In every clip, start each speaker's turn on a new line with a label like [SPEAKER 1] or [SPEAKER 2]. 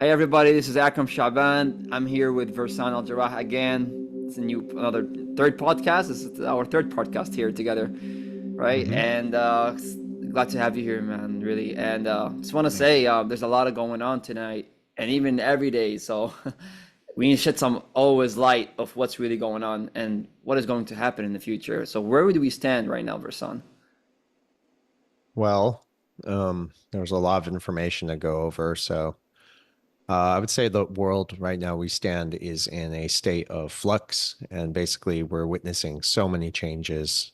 [SPEAKER 1] Hey everybody, this is Akram Shaban. I'm here with Versan Al Jarrah again. It's another third podcast. This is our third podcast here together, right?
[SPEAKER 2] Hmm.
[SPEAKER 1] And glad to have you here, man. Really, and just want to
[SPEAKER 2] Thanks.
[SPEAKER 1] say there's a lot of going on tonight, and even every day. So we need to shed some always light of what's really going on and what is going to happen in the future. So where do we stand right now, Versan?
[SPEAKER 2] Well, there's a lot of information to go over. So I would say the world right now we stand is in a state of flux, and basically we're witnessing so many changes,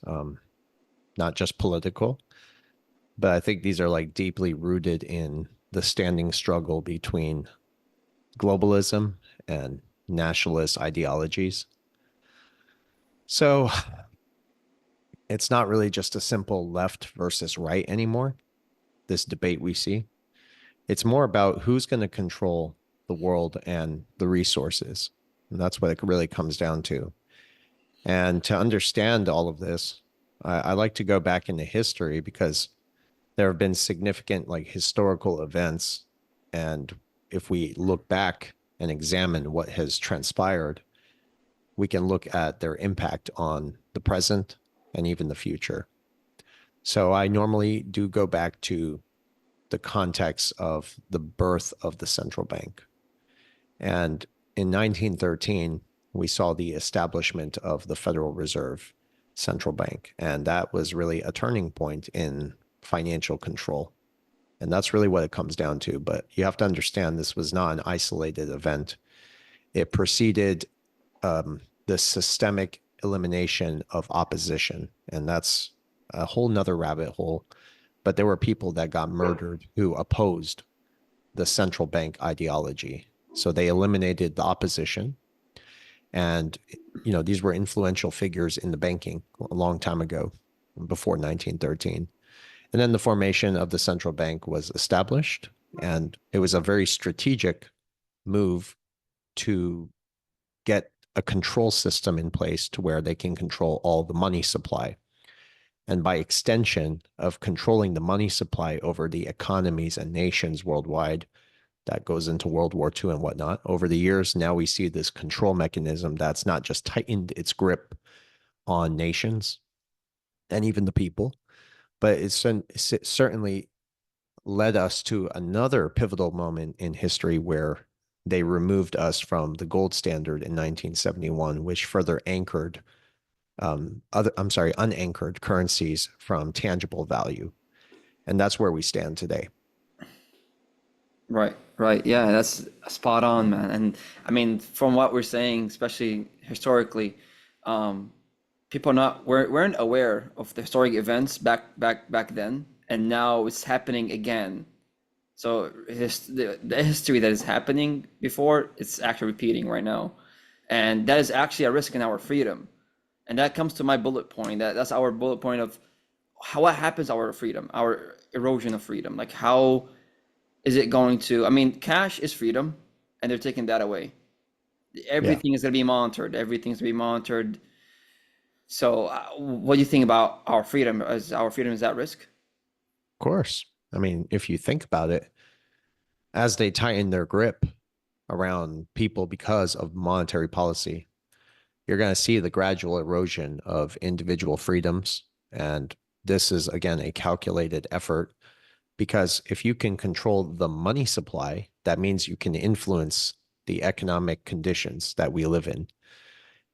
[SPEAKER 2] not just political, but I think these are like deeply rooted in the standing struggle between globalism and nationalist ideologies. So it's not really just a simple left versus right anymore, this debate we see. It's more about who's going to control the world and the resources. And that's what it really comes down to. And to understand all of this, I like to go back into history because there have been significant like historical events. And if we look back and examine what has transpired, we can look at their impact on the present and even the future. So I normally do go back to the context of the birth of the central bank. And in 1913, we saw the establishment of the Federal Reserve Central Bank. And that was really a turning point in financial control. And that's really what it comes down to. But you have to understand this was not an isolated event. It preceded the systemic elimination of opposition. And that's a whole nother rabbit hole. But there were people that got murdered who opposed the central bank ideology. So they eliminated the opposition. And, these were influential figures in the banking a long time ago, before 1913. And then the formation of the central bank was established. And it was a very strategic move to get a control system in place to where they can control all the money supply. And by extension of controlling the money supply over the economies and nations worldwide, that goes into World War II and whatnot. Over the years, now we see this control mechanism that's not just tightened its grip on nations and even the people, but it's certainly led us to another pivotal moment in history where they removed us from the gold standard in 1971, which further anchored unanchored currencies from tangible value. And that's where we stand today.
[SPEAKER 1] Right, right. Yeah, that's spot on, man. And I mean, from what we're saying, especially historically, um, people not weren't aware of the historic events back then, and now it's happening again. So the history that is happening before, it's actually repeating right now, and that is actually a risk in our freedom. And that comes to my bullet point. That's our bullet point of how what happens to our freedom, our erosion of freedom. Like how is it going to? I mean, cash is freedom, and they're taking that away.
[SPEAKER 2] Yeah,
[SPEAKER 1] Everything is going to be monitored. Everything's going to be monitored. So, what do you think about our freedom? Is our freedom is at risk?
[SPEAKER 2] of course. I mean, if you think about it, as they tighten their grip around people because of monetary policy, you're going to see the gradual erosion of individual freedoms. And this is, again, a calculated effort because if you can control the money supply, that means you can influence the economic conditions that we live in.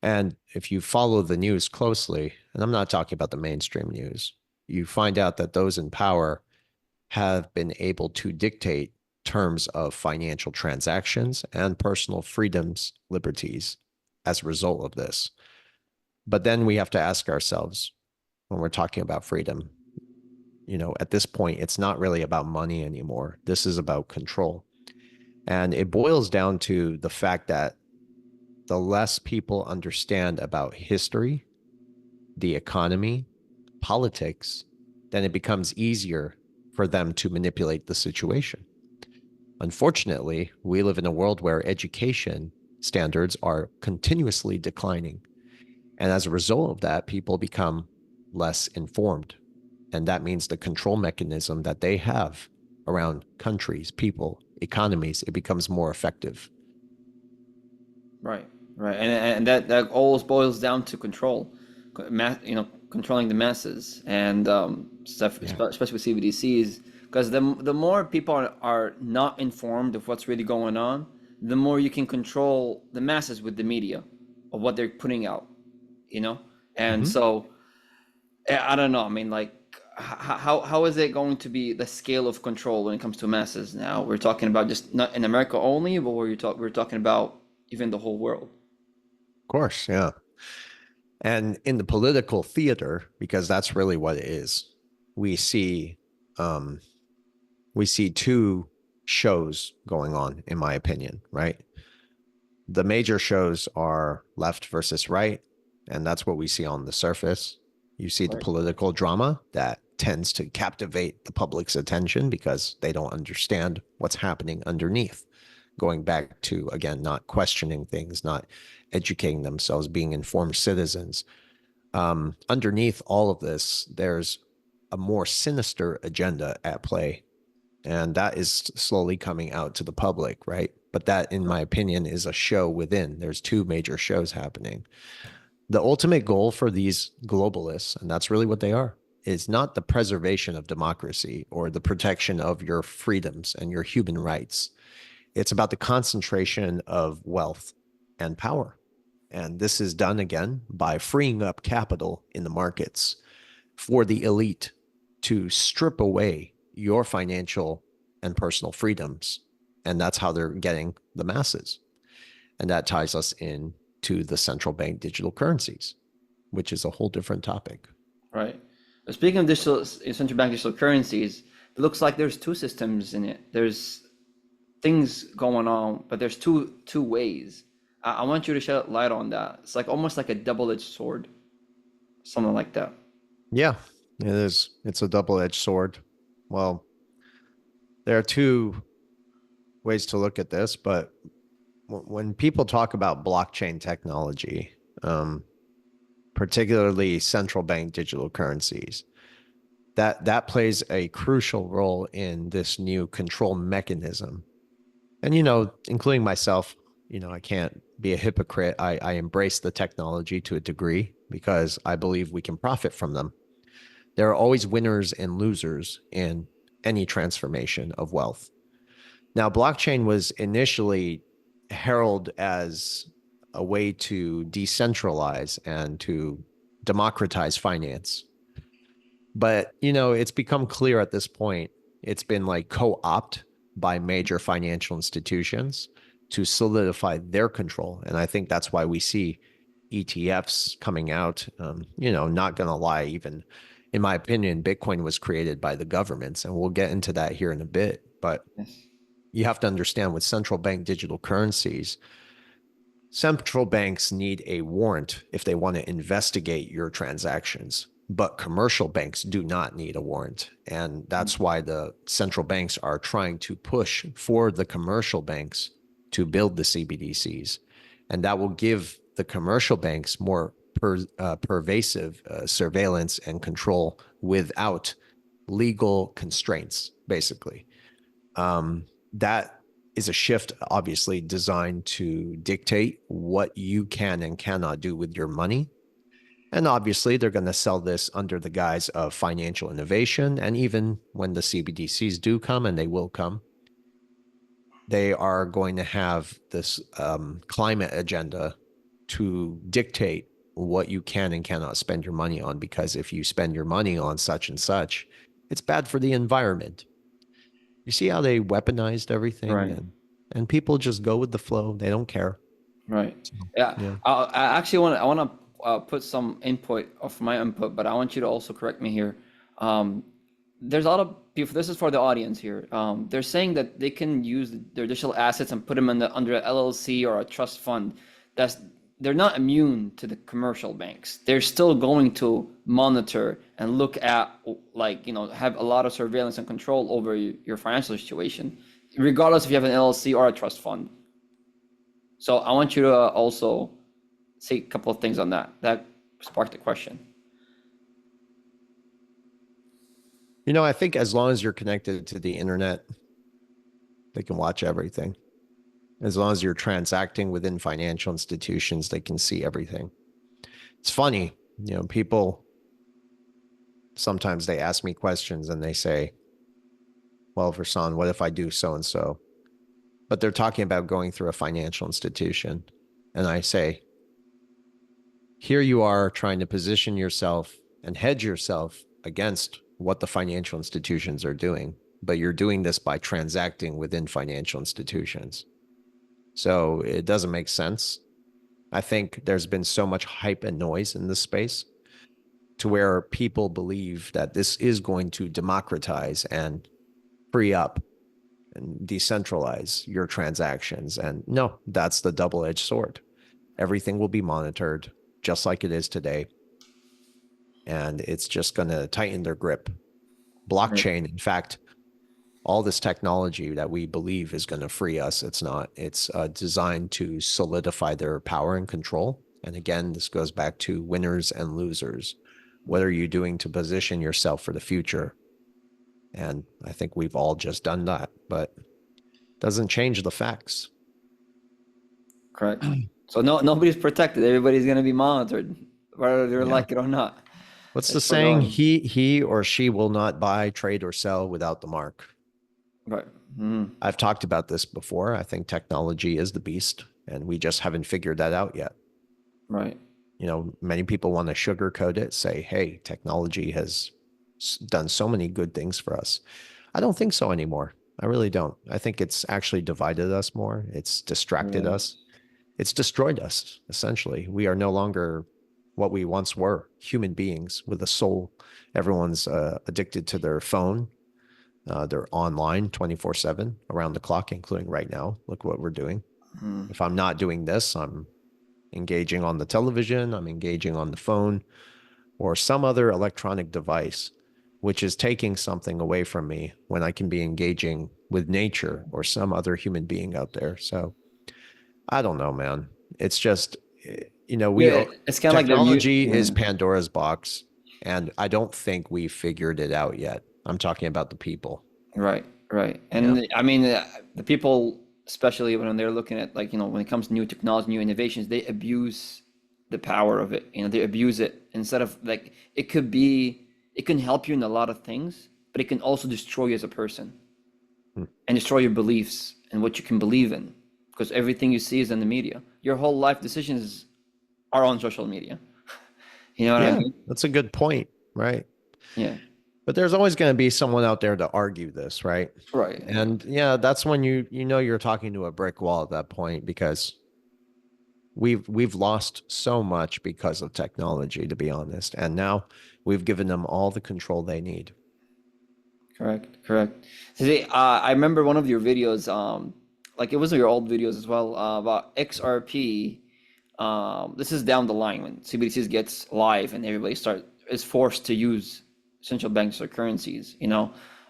[SPEAKER 2] And if you follow the news closely, and I'm not talking about the mainstream news, you find out that those in power have been able to dictate terms of financial transactions and personal freedoms, liberties as a result of this. But then we have to ask ourselves when we're talking about freedom, at this point, it's not really about money anymore. This is about control. And it boils down to the fact that the less people understand about history, the economy, politics, then it becomes easier for them to manipulate the situation. Unfortunately, we live in a world where education standards are continuously declining. And as a result of that, people become less informed. And that means the control mechanism that they have around countries, people, economies, it becomes more effective.
[SPEAKER 1] Right, right, and that always boils down to control, controlling the masses and stuff,
[SPEAKER 2] Yeah.
[SPEAKER 1] especially with CBDCs, because the more people are not informed of what's really going on, the more you can control the masses with the media of what they're putting out, you know, and
[SPEAKER 2] Hmm.
[SPEAKER 1] so I don't know. I mean, like, how is it going to be the scale of control when it comes to masses now? We're talking about just not in America only, but we're talking about even the whole world.
[SPEAKER 2] Of course, yeah. And in the political theater, because that's really what it is, we see um, we see two shows going on, in my opinion, right? The major shows are left versus right, and that's what we see on the surface. You see the
[SPEAKER 1] Right.
[SPEAKER 2] political drama that tends to captivate the public's attention because they don't understand what's happening underneath. Going back to, again, not questioning things, not educating themselves, being informed citizens. Underneath all of this, there's a more sinister agenda at play, and that is slowly coming out to the public, right? But that, in my opinion, is a show within. There's two major shows happening. The ultimate goal for these globalists, and that's really what they are, is not the preservation of democracy or the protection of your freedoms and your human rights. It's about the concentration of wealth and power. And this is done again by freeing up capital in the markets for the elite to strip away your financial and personal freedoms. And that's how they're getting the masses. And that ties us in to the central bank digital currencies, which is a whole different topic.
[SPEAKER 1] Right. Speaking of central bank digital currencies, it looks like there's two systems in it. There's things going on, but there's two ways. I want you to shed light on that. It's like almost like a double-edged sword, something like that.
[SPEAKER 2] Yeah, it is. It's a double edged sword. Well, there are two ways to look at this, but when people talk about blockchain technology, um, particularly central bank digital currencies, that plays a crucial role in this new control mechanism. And including myself, I can't be a hypocrite. I embrace the technology to a degree because I believe we can profit from them. There are always winners and losers in any transformation of wealth. Now, blockchain was initially heralded as a way to decentralize and to democratize finance. But, it's become clear at this point, it's been like co-opt by major financial institutions to solidify their control. And I think that's why we see ETFs coming out. Not going to lie, even in my opinion, Bitcoin was created by the governments, and we'll get into that here in a bit. But
[SPEAKER 1] Yes.
[SPEAKER 2] you have to understand with central bank digital currencies, central banks need a warrant if they want to investigate your transactions, but commercial banks do not need a warrant. And that's why the central banks are trying to push for the commercial banks to build the CBDCs. And that will give the commercial banks more pervasive surveillance and control without legal constraints, basically. That is a shift, obviously, designed to dictate what you can and cannot do with your money. And obviously, they're going to sell this under the guise of financial innovation. And even when the CBDCs do come, and they will come, they are going to have this climate agenda to dictate what you can and cannot spend your money on. Because if you spend your money on such and such, it's bad for the environment. You see how they weaponized everything,
[SPEAKER 1] Right.
[SPEAKER 2] and people just go with the flow. They don't care.
[SPEAKER 1] Right.
[SPEAKER 2] So,
[SPEAKER 1] Yeah.
[SPEAKER 2] yeah.
[SPEAKER 1] I actually want to put some input of my input, but I want you to also correct me here. Um, there's a lot of people. This is for the audience here. They're saying that they can use their digital assets and put them in under an LLC or a trust fund. That's they're not immune to the commercial banks. They're still going to monitor and look at, like, have a lot of surveillance and control over your financial situation, regardless if you have an LLC or a trust fund. So I want you to also say a couple of things on that. That sparked a question.
[SPEAKER 2] I think as long as you're connected to the internet, They can watch everything. As long as you're transacting within financial institutions, they can see everything. It's funny, people sometimes they ask me questions and they say, well, Versan, what if I do so and so? But they're talking about going through a financial institution. And I say, here you are trying to position yourself and hedge yourself against what the financial institutions are doing, but you're doing this by transacting within financial institutions. So it doesn't make sense. I think there's been so much hype and noise in this space to where people believe that this is going to democratize and free up and decentralize your transactions. And no, that's the double-edged sword. Everything will be monitored just like it is today. And it's just going to tighten their grip. Blockchain, in fact, all this technology that we believe is going to free us, it's not. It's designed to solidify their power and control. And again, this goes back to winners and losers. What are you doing to position yourself for the future? And I think we've all just done that, but it doesn't change the facts.
[SPEAKER 1] Correct. So nobody's protected. Everybody's gonna be monitored, whether they
[SPEAKER 2] Yeah.
[SPEAKER 1] like it or not.
[SPEAKER 2] What's the
[SPEAKER 1] It's
[SPEAKER 2] saying?
[SPEAKER 1] forgotten.
[SPEAKER 2] He or she will not buy, trade, or sell without the mark.
[SPEAKER 1] Right. Mhm.
[SPEAKER 2] I've talked about this before. I think technology is the beast, and we just haven't figured that out yet.
[SPEAKER 1] Right.
[SPEAKER 2] Many people want to sugarcoat it, say, hey, technology has done so many good things for us. I don't think so anymore. I really don't. I think it's actually divided us more. It's distracted
[SPEAKER 1] Yeah.
[SPEAKER 2] us. It's destroyed us, essentially. We are no longer what we once were, human beings with a soul. Everyone's addicted to their phone. They're online 24/7 around the clock, including right now. Look what we're doing.
[SPEAKER 1] Mhm.
[SPEAKER 2] If I'm not doing this, I'm engaging on the television, I'm engaging on the phone or some other electronic device, which is taking something away from me when I can be engaging with nature or some other human being out there. So I don't know, man. It's just, we
[SPEAKER 1] Yeah, it's kind of like they're mute.
[SPEAKER 2] technology is
[SPEAKER 1] Yeah.
[SPEAKER 2] Pandora's box, and I don't think we figured it out yet. I'm talking about the people.
[SPEAKER 1] Right. Right.
[SPEAKER 2] Yeah.
[SPEAKER 1] And I mean, the people, especially when they're looking at like when it comes to new technology, new innovations, they abuse the power of it. They abuse it instead of like it can help you in a lot of things, but it can also destroy you as a person
[SPEAKER 2] Hmm.
[SPEAKER 1] and destroy your beliefs and what you can believe in because everything you see is in the media. Your whole life decisions are on social media. You know what I
[SPEAKER 2] Yeah,
[SPEAKER 1] mean?
[SPEAKER 2] that's a good point, right?
[SPEAKER 1] Yeah.
[SPEAKER 2] But there's always going to be someone out there to argue this, right?
[SPEAKER 1] Right. Yeah.
[SPEAKER 2] And yeah, that's when you're talking to a brick wall at that point because we've lost so much because of technology, to be honest. And now we've given them all the control they need.
[SPEAKER 1] Correct. Correct. See, I remember one of your videos, like it was your old videos as well, about XRP. This is down the line when CBDCs gets live and everybody is forced to use central banks or currencies.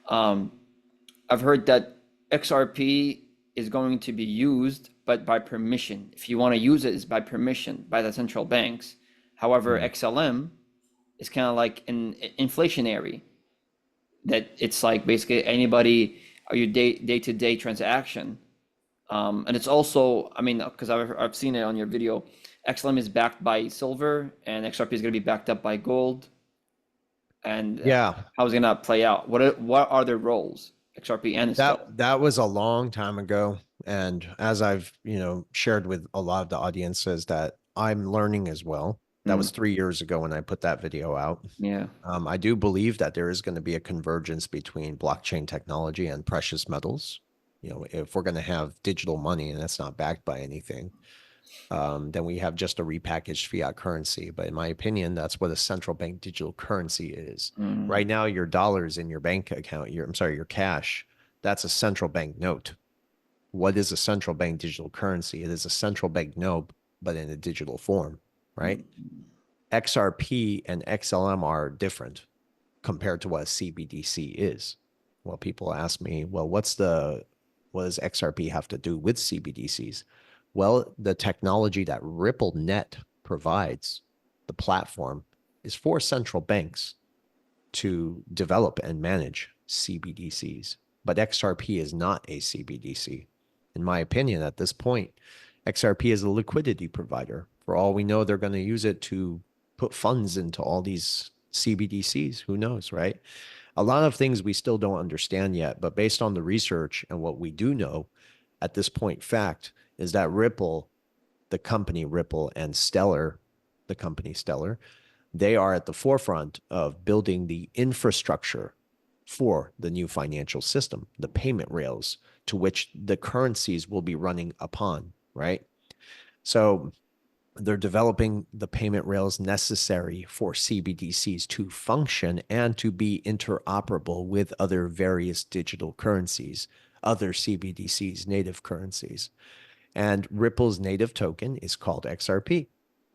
[SPEAKER 1] Um, I've heard that XRP is going to be used, but by permission. If you want to use it, it's by permission by the central banks. However,
[SPEAKER 2] Mm.
[SPEAKER 1] XLM is kind of like an inflationary, that it's like basically anybody or your day-to-day transaction. And it's also, I mean, because I've seen it on your video, XLM is backed by silver and XRP is going to be backed up by gold. And
[SPEAKER 2] Yeah,
[SPEAKER 1] how is it going to play out? What are their roles, XRP and
[SPEAKER 2] that
[SPEAKER 1] Stellar?
[SPEAKER 2] that was a long time ago. And as I've, shared with a lot of the audiences that I'm learning as well. That
[SPEAKER 1] Mm,
[SPEAKER 2] was 3 years ago when I put that video out.
[SPEAKER 1] yeah.
[SPEAKER 2] I do believe that there is going to be a convergence between blockchain technology and precious metals. If we're going to have digital money and that's not backed by anything, then we have just a repackaged fiat currency. But in my opinion, that's what a central bank digital currency is.
[SPEAKER 1] Mm,
[SPEAKER 2] Right now, your dollars in your bank account, your cash, that's a central bank note. What is a central bank digital currency? It is a central bank note, but in a digital form, right? XRP and XLM are different compared to what a CBDC is. Well, people ask me, well, what does XRP have to do with CBDCs? Well, the technology that RippleNet provides, the platform, is for central banks to develop and manage CBDCs. but XRP is not a CBDC. In my opinion, at this point, XRP is a liquidity provider. For all we know, they're going to use it to put funds into all these CBDCs. Who knows, right? A lot of things we still don't understand yet, but based on the research and what we do know at this point, fact is that Ripple, the company Ripple, and Stellar, the company Stellar, they are at the forefront of building the infrastructure for the new financial system, the payment rails to which the currencies will be running upon, right? So they're developing the payment rails necessary for CBDCs to function and to be interoperable with other various digital currencies, other CBDCs, native currencies. And Ripple's native token is called XRP.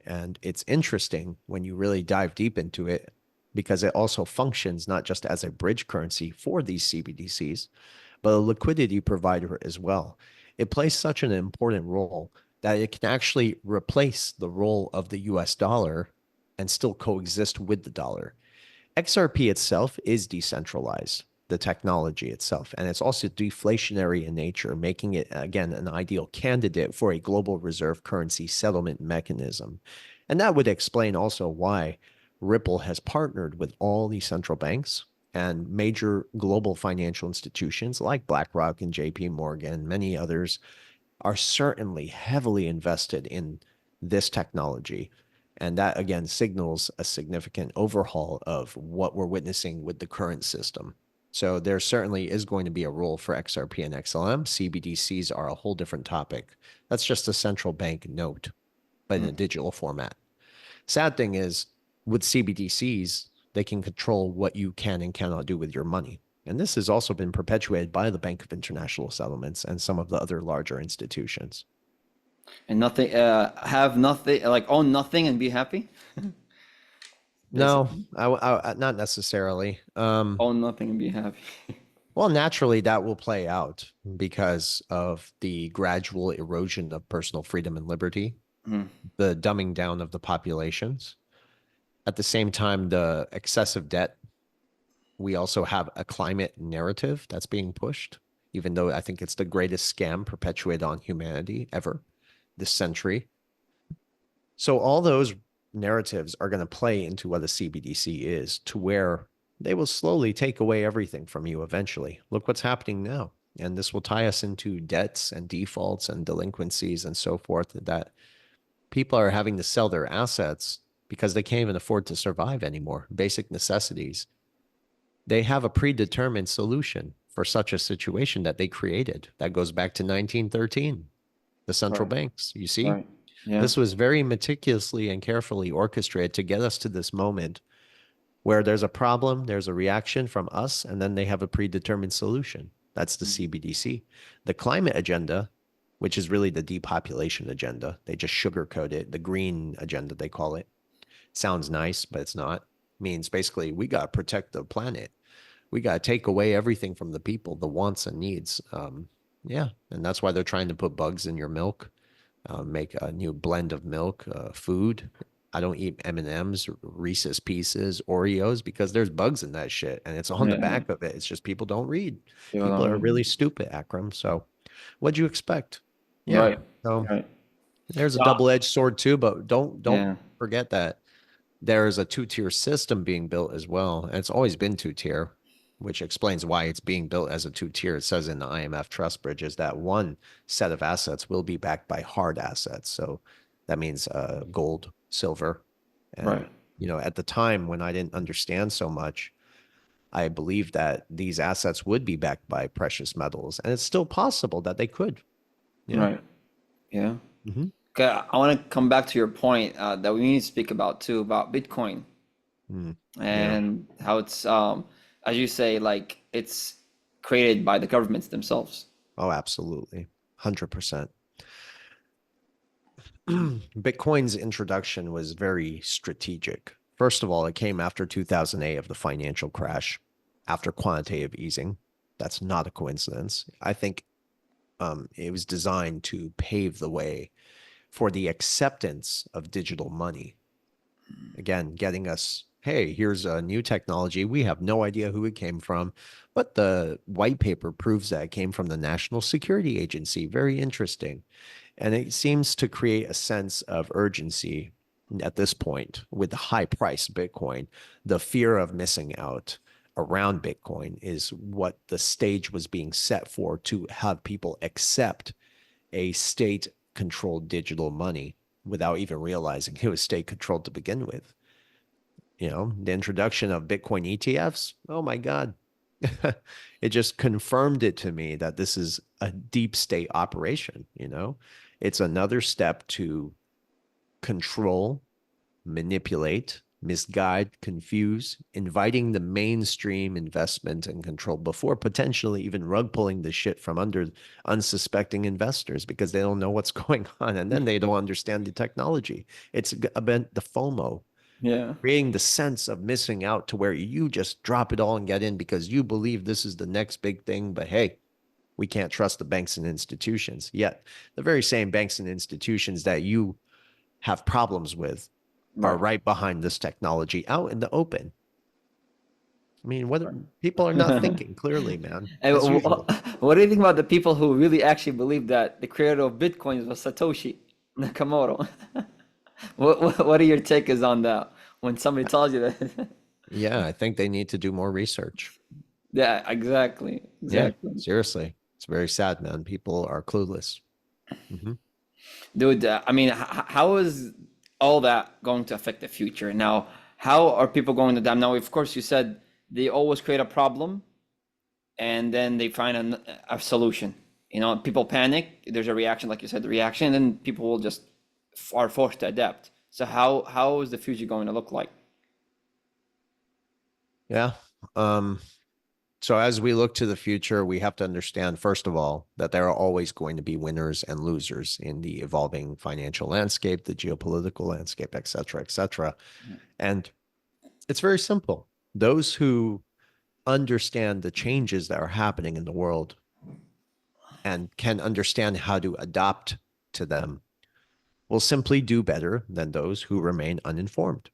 [SPEAKER 2] And it's interesting when you really dive deep into it because it also functions not just as a bridge currency for these CBDCs, but a liquidity provider as well. It plays such an important role that it can actually replace the role of the US dollar and still coexist with the dollar. XRP itself is decentralized, the technology itself, and it's also deflationary in nature, making it, again, an ideal candidate for a global reserve currency settlement mechanism. And that would explain also why Ripple has partnered with all these central banks and major global financial institutions like BlackRock and JP Morgan, many others are certainly heavily invested in this technology. And that, again, signals a significant overhaul of what we're witnessing with the current system. So there certainly is going to be a role for XRP and XLM. CBDCs are a whole different topic. That's just a central bank note, but in a digital format. Sad thing is, with CBDCs, they can control what you can and cannot do with your money. And this has also been perpetuated by the Bank of International Settlements and some of the other larger institutions.
[SPEAKER 1] And nothing, have nothing, like own nothing and be happy.
[SPEAKER 2] No,
[SPEAKER 1] Basically,
[SPEAKER 2] not necessarily.
[SPEAKER 1] own nothing and be happy.
[SPEAKER 2] Well, naturally, that will play out because of the gradual erosion of personal freedom and liberty, the dumbing down of the populations. At the same time, the excessive debt. We also have a climate narrative that's being pushed, even though I think it's the greatest scam perpetuated on humanity ever this century. So all those narratives are going to play into what a CBDC is, to where they will slowly take away everything from you eventually. Look what's happening now. And this will tie us into debts and defaults and delinquencies and so forth, that people are having to sell their assets because they can't even afford to survive anymore. Basic necessities. They have a predetermined solution for such a situation that they created. That goes back to 1913, the central banks. You see,
[SPEAKER 1] Right. Yeah.
[SPEAKER 2] this was very meticulously and carefully orchestrated to get us to this moment where there's a problem, there's a reaction from us, and then they have a predetermined solution. That's the CBDC. The climate agenda, which is really the depopulation agenda, they just sugarcoat it. The green agenda, they call it. Sounds nice, but it's not. It means basically we got to protect the planet. We got to take away everything from the people, the wants and needs. Yeah, and that's why they're trying to put bugs in your milk, make a new blend of milk, food. I don't eat M&Ms, Reese's Pieces, Oreos, because there's bugs in that shit, and it's on the back of it. It's just people don't read. People are really stupid, Akram. So what'd you expect? Yeah.
[SPEAKER 1] Right.
[SPEAKER 2] So
[SPEAKER 1] Right.
[SPEAKER 2] there's a
[SPEAKER 1] Uh,
[SPEAKER 2] double-edged sword too, but don't
[SPEAKER 1] yeah.
[SPEAKER 2] forget that there is a two-tier system being built as well. And it's always been two-tier, which explains why it's being built as a two-tier. It says in the IMF trust bridges that one set of assets will be backed by hard assets. So that means gold, silver. And,
[SPEAKER 1] Right.
[SPEAKER 2] you know, at the time when I didn't understand so much, I believed that these assets would be backed by precious metals. And it's still possible that they could. Yeah.
[SPEAKER 1] Right. Yeah.
[SPEAKER 2] Mm-hmm.
[SPEAKER 1] Okay. I want to come back to your point that we need to speak about too, about Bitcoin
[SPEAKER 2] Mm. Yeah.
[SPEAKER 1] and how it's, as you say, like it's created by the governments themselves.
[SPEAKER 2] Oh, absolutely. 100%. Bitcoin's introduction was very strategic. First of all, it came after 2008 of the financial crash, after quantitative easing. That's not a coincidence. I think it was designed to pave the way for the acceptance of digital money. Again, getting us hey, here's a new technology. We have no idea who it came from, but the white paper proves that it came from the National Security Agency. Very interesting. And it seems to create a sense of urgency at this point with the high price Bitcoin. The fear of missing out around Bitcoin is what the stage was being set for, to have people accept a state controlled digital money without even realizing it was state controlled to begin with. The introduction of Bitcoin ETFs, oh my God. It just confirmed it to me that this is a deep state operation. It's another step to control, manipulate, misguide, confuse, inviting the mainstream investment and control before potentially even rug pulling the shit from under unsuspecting investors because they don't know what's going on, and then they don't understand the technology. It's about the FOMO,
[SPEAKER 1] Yeah.
[SPEAKER 2] creating the sense of missing out to where you just drop it all and get in because you believe this is the next big thing. But hey, we can't trust the banks and institutions. Yet the very same banks and institutions that you have problems with are
[SPEAKER 1] Right.
[SPEAKER 2] right behind this technology out in the open. I mean, what people are not thinking clearly, man,
[SPEAKER 1] And
[SPEAKER 2] as usual.
[SPEAKER 1] what do you think about the people who really actually believe that the creator of Bitcoin was Satoshi Nakamoto? What are your takes on that when somebody tells you that?
[SPEAKER 2] Yeah, I think they need to do more research.
[SPEAKER 1] Yeah, exactly,
[SPEAKER 2] Yeah,
[SPEAKER 1] exactly.
[SPEAKER 2] seriously. It's very sad, man. People are clueless. Hmm.
[SPEAKER 1] Dude, I mean, how is all that going to affect the future? Now, how are people going to adapt? Now, of course, you said they always create a problem and then they find a solution. People panic. There's a reaction, like you said, the reaction, and then people will just are forced to adapt. So how is the future going to look like?
[SPEAKER 2] Yeah. Um, so as we look to the future, we have to understand, first of all, that there are always going to be winners and losers in the evolving financial landscape, the geopolitical landscape, et cetera, et cetera. And it's very simple. Those who understand the changes that are happening in the world and can understand how to adapt to them will simply do better than those who remain uninformed.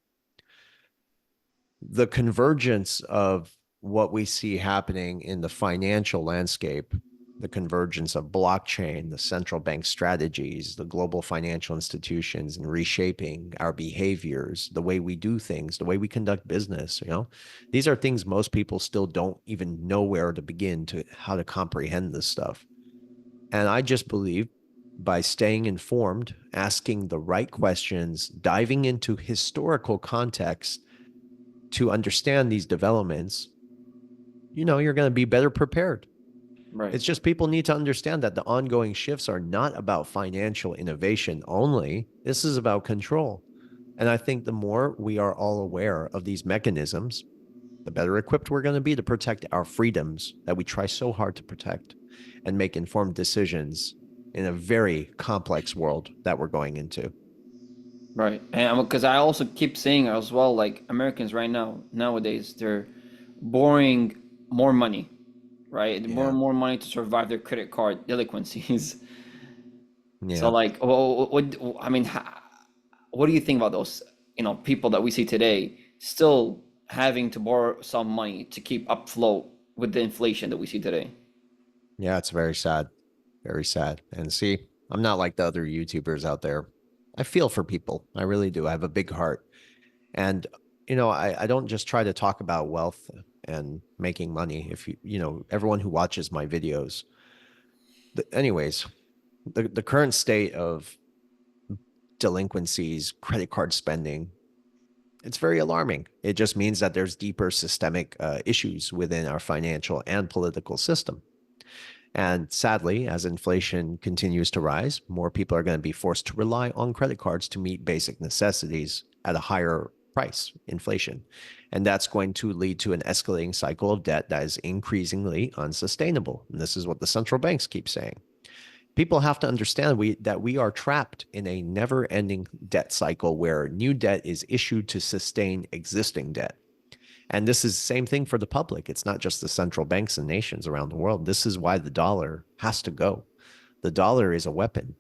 [SPEAKER 2] The convergence of what we see happening in the financial landscape, the convergence of blockchain, the central bank strategies, the global financial institutions, and reshaping our behaviors, the way we do things, the way we conduct business. These are things most people still don't even know where to begin to how to comprehend this stuff. And I just believe by staying informed, asking the right questions, diving into historical context to understand these developments, you're going to be better prepared.
[SPEAKER 1] Right.
[SPEAKER 2] It's just people need to understand that the ongoing shifts are not about financial innovation only. This is about control. And I think the more we are all aware of these mechanisms, the better equipped we're going to be to protect our freedoms that we try so hard to protect and make informed decisions in a very complex world that we're going into.
[SPEAKER 1] Right. And because I also keep saying as well, like Americans right now, nowadays, they're borrowing more money, right? More
[SPEAKER 2] Yeah.
[SPEAKER 1] and more money to survive their credit card delinquencies. So
[SPEAKER 2] Yeah.
[SPEAKER 1] like, I mean, what do you think about those, people that we see today still having to borrow some money to keep afloat with the inflation that we see today?
[SPEAKER 2] Yeah. It's very sad. Very sad. And see, I'm not like the other YouTubers out there. I feel for people. I really do. I have a big heart. And, I don't just try to talk about wealth and making money. If everyone who watches my videos, anyways, the current state of delinquencies, credit card spending, it's very alarming. It just means that there's deeper systemic issues within our financial and political system. And sadly, as inflation continues to rise, more people are going to be forced to rely on credit cards to meet basic necessities at a higher price, inflation. And that's going to lead to an escalating cycle of debt that is increasingly unsustainable. And this is what the central banks keep saying. People have to understand that we are trapped in a never-ending debt cycle where new debt is issued to sustain existing debt. And this is the same thing for the public. It's not just the central banks and nations around the world. This is why the dollar has to go. The dollar is a weapon.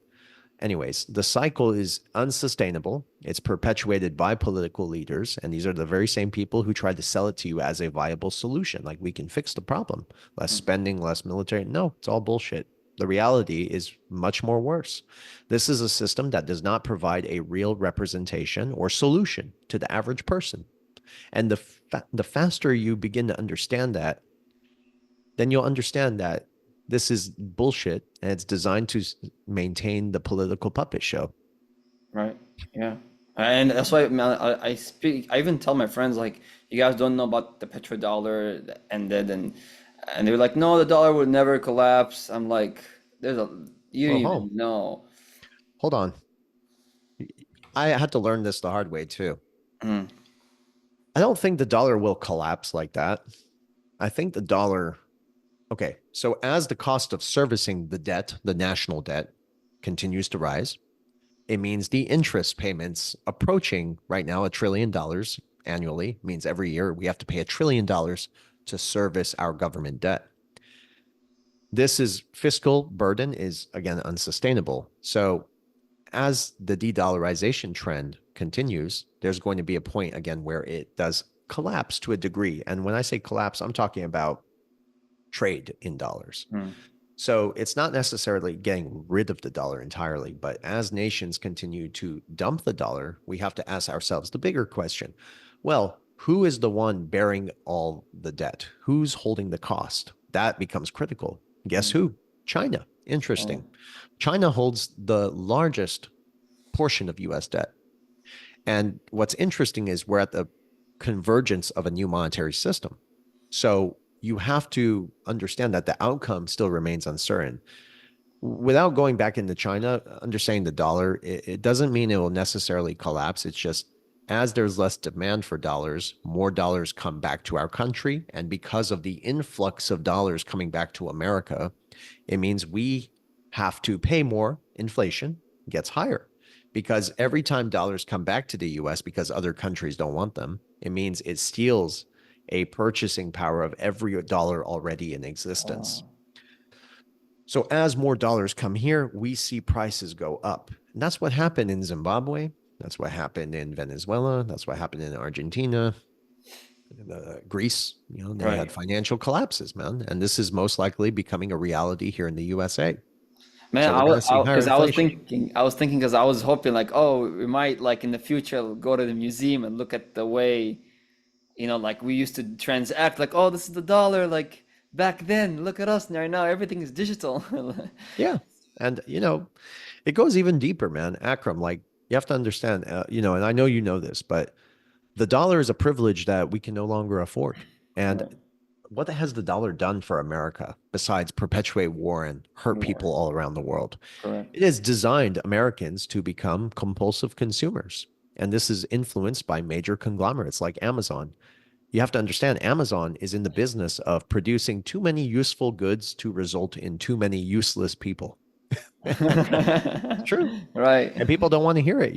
[SPEAKER 2] Anyways, the cycle is unsustainable. It's perpetuated by political leaders. And these are the very same people who tried to sell it to you as a viable solution. Like we can fix the problem, less
[SPEAKER 1] Mm.
[SPEAKER 2] spending, less military. No, it's all bullshit. The reality is much more worse. This is a system that does not provide a real representation or solution to the average person. And the faster you begin to understand that, then you'll understand that this is bullshit and it's designed to maintain the political puppet show.
[SPEAKER 1] Right. Yeah. And that's why, man, I speak, I even tell my friends, like, you guys don't know about the petrodollar that ended, and they're like, no, the dollar would never collapse. I'm like, you don't
[SPEAKER 2] Oh,
[SPEAKER 1] even know.
[SPEAKER 2] hold on. I had to learn this the hard way too.
[SPEAKER 1] Mm.
[SPEAKER 2] I don't think the dollar will collapse like that. I think the dollar, okay, so as the cost of servicing the debt, the national debt, continues to rise, it means the interest payments approaching right now $1 trillion annually means every year we have to pay $1 trillion to service our government debt. This is fiscal burden is again unsustainable. So as the de-dollarization trend continues, there's going to be a point again where it does collapse to a degree. And when I say collapse, I'm talking about trade in dollars.
[SPEAKER 1] Mm.
[SPEAKER 2] So it's not necessarily getting rid of the dollar entirely, but as nations continue to dump the dollar, we have to ask ourselves the bigger question. Well, who is the one bearing all the debt? Who's holding the cost? That becomes critical. Guess
[SPEAKER 1] Mm.
[SPEAKER 2] who? China.
[SPEAKER 1] Oh.
[SPEAKER 2] Interesting. China holds the largest portion of US debt. And what's interesting is we're at the convergence of a new monetary system. So you have to understand that the outcome still remains uncertain. Without going back into China, understanding the dollar, it doesn't mean it will necessarily collapse. It's just as there's less demand for dollars, more dollars come back to our country. And because of the influx of dollars coming back to America, it means we have to pay more. Inflation gets higher because every time dollars come back to the US because other countries don't want them, it means it steals a purchasing power of every dollar already in existence.
[SPEAKER 1] Oh.
[SPEAKER 2] So as more dollars come here, we see prices go up. And that's what happened in Zimbabwe. That's what happened in Venezuela. That's what happened in Argentina, Greece. You know, they had
[SPEAKER 1] Right.
[SPEAKER 2] financial collapses, man. And this is most likely becoming a reality here in the USA.
[SPEAKER 1] Man,
[SPEAKER 2] So we're going to see higher
[SPEAKER 1] because I was
[SPEAKER 2] inflation.
[SPEAKER 1] thinking, because I was hoping, like, oh, we might, like, in the future, go to the museum and look at the way, like we used to transact, like, oh, this is the dollar, like back then. Look at us now. Now everything is digital.
[SPEAKER 2] Yeah. And, it goes even deeper, man. Akram, like, you have to understand, and I know you know this, but the dollar is a privilege that we can no longer afford. And
[SPEAKER 1] Right.
[SPEAKER 2] what has the dollar done for America besides perpetuate war and hurt
[SPEAKER 1] More.
[SPEAKER 2] people all around the world?
[SPEAKER 1] Correct.
[SPEAKER 2] It has designed Americans to become compulsive consumers. And this is influenced by major conglomerates like Amazon. You have to understand Amazon is in the business of producing too many useful goods to result in too many useless people. It's true.
[SPEAKER 1] Right.
[SPEAKER 2] And people don't want to hear it.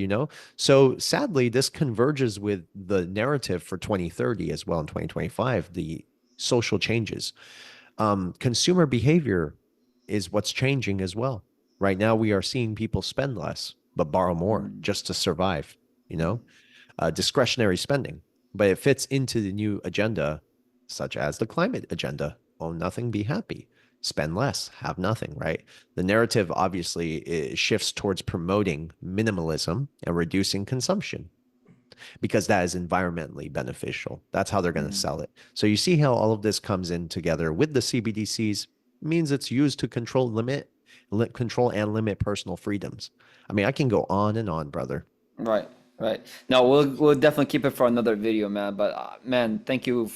[SPEAKER 2] So sadly, this converges with the narrative for 2030 as well in 2025, the social changes. Consumer behavior is what's changing as well. Right now, we are seeing people spend less, but borrow more
[SPEAKER 1] Mm.
[SPEAKER 2] just to survive, discretionary spending. But it fits into the new agenda, such as the climate agenda: own nothing, be happy. Spend less, have nothing, right? The narrative obviously shifts towards promoting minimalism and reducing consumption because that is environmentally beneficial. That's how they're going to
[SPEAKER 1] Mm.
[SPEAKER 2] sell it. So you see how all of this comes in together with the CBDCs. It means it's used to control and limit personal freedoms. I mean, I can go on and on, brother.
[SPEAKER 1] Right. Right. No, we'll definitely keep it for another video, man. But man, thank you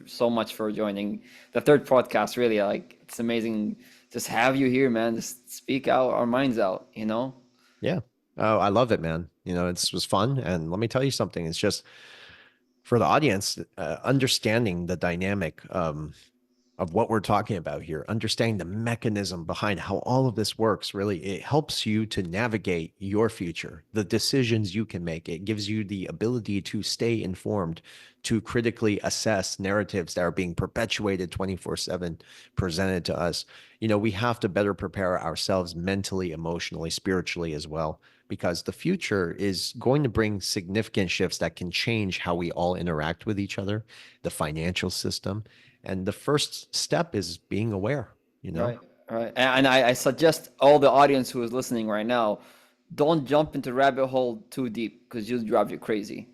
[SPEAKER 1] so much for joining the third podcast. Really, like, it's amazing just have you here, man. Just speak out our minds out.
[SPEAKER 2] Yeah. Oh, I love it, man. It was fun. And let me tell you something. It's just for the audience, understanding the dynamic of what we're talking about here, understanding the mechanism behind how all of this works, really, it helps you to navigate your future, the decisions you can make. It gives you the ability to stay informed, to critically assess narratives that are being perpetuated 24/7, presented to us. We have to better prepare ourselves mentally, emotionally, spiritually as well, because the future is going to bring significant shifts that can change how we all interact with each other, the financial system. And the first step is being aware.
[SPEAKER 1] Right, right. And I suggest all the audience who is listening right now, don't jump into rabbit hole too deep because you'll drive you crazy.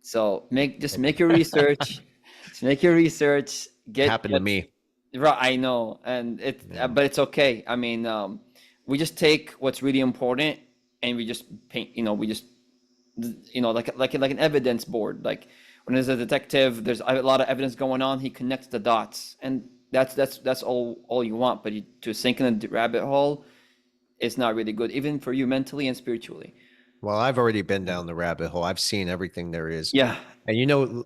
[SPEAKER 1] So make your research, just make your research,
[SPEAKER 2] Happened to
[SPEAKER 1] get
[SPEAKER 2] me.
[SPEAKER 1] right. I know, and
[SPEAKER 2] Yeah.
[SPEAKER 1] but it's okay. I mean, we just take what's really important and we just paint. We just like an evidence board. Like when there's a detective, there's a lot of evidence going on. He connects the dots, and that's all you want. But to sink in a rabbit hole, it's not really good, even for you mentally and spiritually.
[SPEAKER 2] Well, I've already been down the rabbit hole. I've seen everything there is.
[SPEAKER 1] Yeah,
[SPEAKER 2] And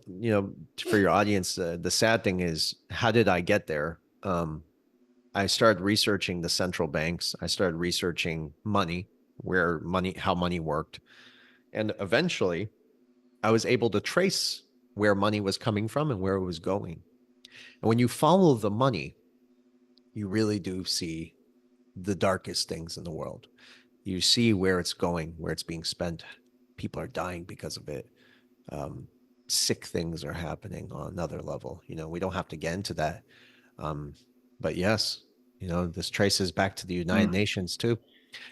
[SPEAKER 2] for your audience, the sad thing is, how did I get there? I started researching the central banks. I started researching money, how money worked. And eventually I was able to trace where money was coming from and where it was going. And when you follow the money, you really do see the darkest things in the world. You see where it's going, where it's being spent. People are dying because of it. Sick things are happening on another level. We don't have to get into that. But yes, this traces back to the United Nations too.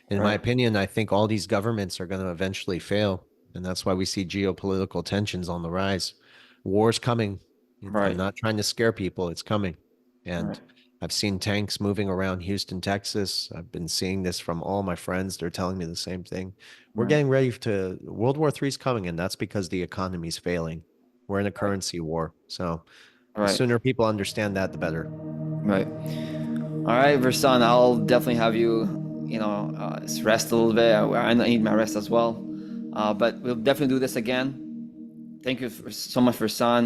[SPEAKER 2] In my
[SPEAKER 1] right,
[SPEAKER 2] opinion, I think all these governments are going to eventually fail. And that's why we see geopolitical tensions on the rise. War's coming. I'm
[SPEAKER 1] right,
[SPEAKER 2] not trying to scare people. It's coming. And
[SPEAKER 1] right.
[SPEAKER 2] I've seen tanks moving around Houston, Texas. I've been seeing this from all my friends. They're telling me the same thing. We're
[SPEAKER 1] Right.
[SPEAKER 2] getting ready to World War III is coming, and that's because the economy's failing. We're in a currency war. So the
[SPEAKER 1] Right.
[SPEAKER 2] sooner people understand that, the better.
[SPEAKER 1] Right. All right, Versan, I'll definitely have you, rest a little bit. I need my rest as well. But we'll definitely do this again. Thank you so much, Versan.